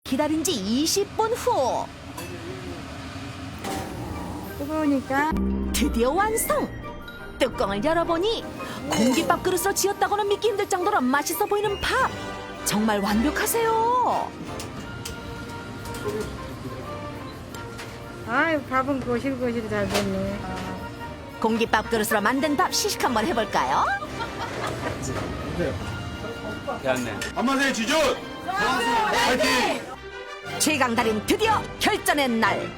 기다린 지 20분 후 뜨거우니까 드디어 완성! 뚜껑을 열어보니 공깃밥 그릇으로 지었다고는 믿기 힘들 정도로 맛있어 보이는 밥! 정말 완벽하세요! 아유 밥은 고실고실 잘 됐네. 공깃밥 그릇으로 만든 밥 시식 한번 해볼까요? 배웠네. 한마디의 지존! 파이팅! 최강달인 드디어 결전의 날!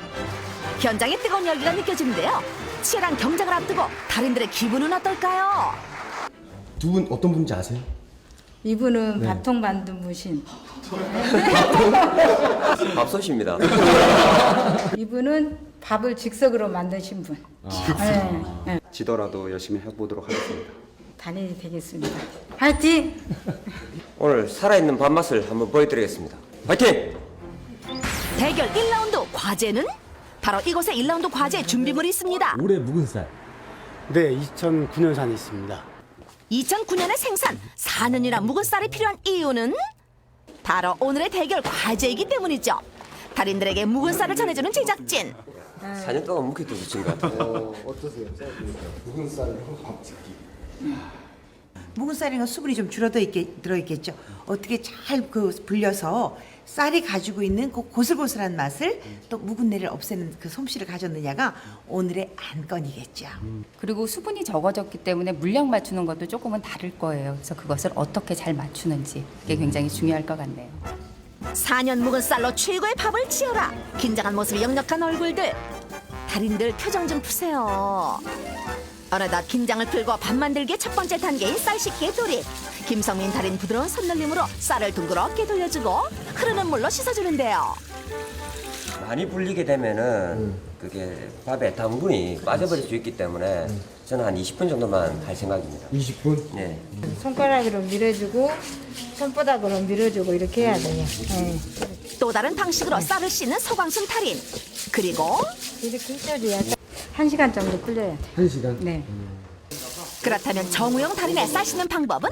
현장에 뜨거운 열기가 느껴지는데요. 치열한 경쟁을 앞두고 달인들의 기분은 어떨까요? 두 분 어떤 분인지 아세요? 이분은 밥통 만든 무신. 밥솥입니다. 이분은 밥을 즉석으로 만드신 분. 네, 네. 지더라도 열심히 해보도록 하겠습니다. 단일이 되겠습니다. 파이팅! 오늘 살아있는 밥맛을 한번 보여드리겠습니다. 화이팅! 대결 1라운드 과제는? 바로 이곳에 1라운드 과제 준비물이 있습니다. 올해 묵은 쌀. 네, 2009년산이 있습니다. 2009년에 생산 4년이나 묵은 쌀이 필요한 이유는? 바로 오늘의 대결 과제이기 때문이죠. 달인들에게 묵은 쌀을 전해주는 제작진. 4년 동안 묵혀도 주신 것 같아요. 묵은 쌀을 밥 짓기. 묵은 쌀이는 수분이 좀 들어있겠죠. 어떻게 잘 불려서 쌀이 가지고 있는 그 고슬고슬한 맛을 또 묵은내를 없애는 그 솜씨를 가졌느냐가 오늘의 안건이겠죠. 그리고 수분이 적어졌기 때문에 물량 맞추는 것도 조금은 다를 거예요. 그래서 그것을 어떻게 잘 맞추는지 그게 굉장히 중요할 것 같네요. 4년 묵은 쌀로 최고의 밥을 지어라. 긴장한 모습이 역력한 얼굴들. 달인들 표정 좀 푸세요. 어느덧 긴장을 풀고 밥 만들기의 첫 번째 단계인 쌀 씻기에 돌입. 김성민 달인 부드러운 손놀림으로 쌀을 둥그렇게 돌려주고 흐르는 물로 씻어주는데요. 많이 불리게 되면은 그게 밥에 당분이 빠져버릴 수 있기 때문에 저는 한 20분 정도만 할 생각입니다. 20분? 네. 손가락으로 밀어주고 손바닥으로 밀어주고 이렇게 해야 돼요. 네. 또 다른 방식으로 쌀을 씻는 서광순 달인. 그리고 이렇게 해줘야 1시간 정도 불려야 돼. 1시간? 네. 그렇다면 정우영 달인의 쌀 씻는 방법은?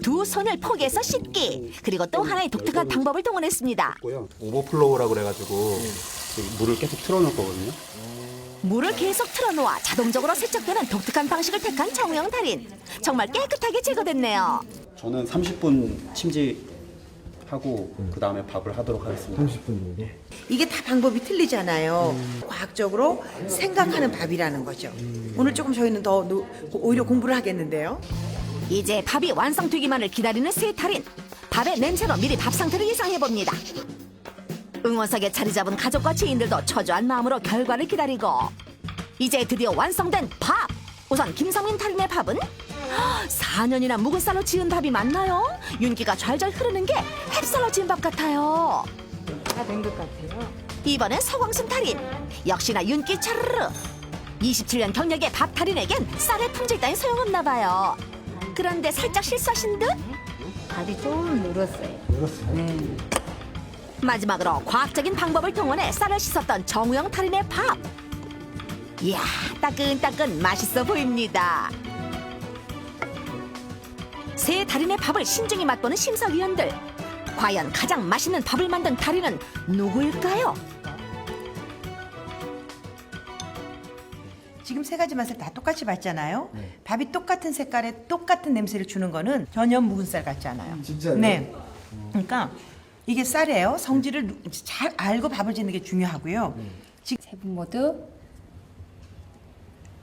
두 손을 포개서 씻기. 그리고 또 하나의 독특한 방법을 동원했습니다. 오버플로우라고 그래가지고 물을 계속 틀어놓을 거거든요. 물을 계속 틀어놓아 자동적으로 세척되는 독특한 방식을 택한 정우영 달인. 정말 깨끗하게 제거됐네요. 저는 30분 침지하고 그 다음에 밥을 하도록 하겠습니다. 30분 정도? 이게 다 방법이 틀리잖아요. 과학적으로 생각하는 밥이라는 거죠. 오늘 조금 저희는 더 오히려 공부를 하겠는데요. 이제 밥이 완성되기만을 기다리는 세 달인. 밥의 냄새로 미리 밥 상태를 예상해봅니다. 응원석에 자리 잡은 가족과 지인들도 초조한 마음으로 결과를 기다리고 이제 드디어 완성된 밥! 우선 김성민 달인의 밥은 4년이나 묵은 쌀로 지은 밥이 맞나요? 윤기가 잘잘 흐르는 게 햇살로 지은 밥 같아요. 다 된 것 같아요. 이번엔 서광순 달인. 역시나 윤기 차르르. 27년 경력의 밥 달인에겐 쌀의 품질 따윈 소용없나 봐요. 그런데 살짝 실수하신 듯? 밥이 좀 늘었어요. 네. 마지막으로 과학적인 방법을 동원해 쌀을 씻었던 정우영 달인의 밥. 이야, 따끈따끈 맛있어 보입니다. 세 달인의 밥을 신중히 맛보는 심사위원들. 과연 가장 맛있는 밥을 만든 달인은 누구일까요? 지금 세 가지 맛을 다 똑같이 봤잖아요. 밥이 똑같은 색깔에 똑같은 냄새를 주는 거는 전혀 묵은 쌀 같지 않아요. 진짜요? 네. 그러니까 이게 쌀이에요. 성질을 잘 알고 밥을 짓는 게 중요하고요. 세 분 모두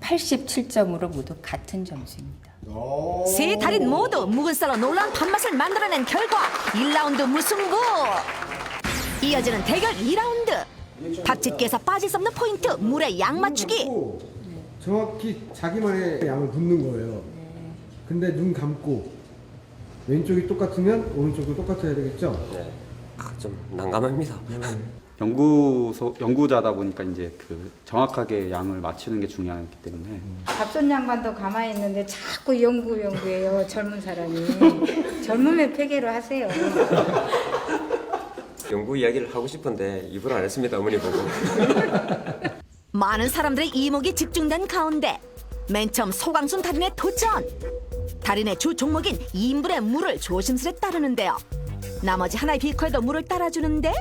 87점으로 모두 같은 점수입니다. 세 달인 모두 묵은 쌀로 놀라운 밥맛을 만들어낸 결과 1라운드 무승부. 이어지는 대결 2라운드. 밥 짓기에서 빠질 수 없는 포인트 물의 양 맞추기. 정확히 자기만의 양을 붓는 거예요. 근데 눈 감고 왼쪽이 똑같으면 오른쪽도 똑같아야 되겠죠? 네. 좀 난감합니다. 연구자다 보니까 이제 그 정확하게 양을 맞추는 게 중요하기 때문에 밥솥 양반도 가만히 있는데 자꾸 연구해요. 젊은 사람이. 젊으면 폐기로 하세요. 연구 이야기를 하고 싶은데 입을 안 했습니다. 어머니 보고. 많은 사람들의 이목이 집중된 가운데 맨 처음 서광순 달인의 도전. 달인의 주 종목인 2인분의 물을 조심스레 따르는데요. 나머지 하나의 비커에도 물을 따라주는데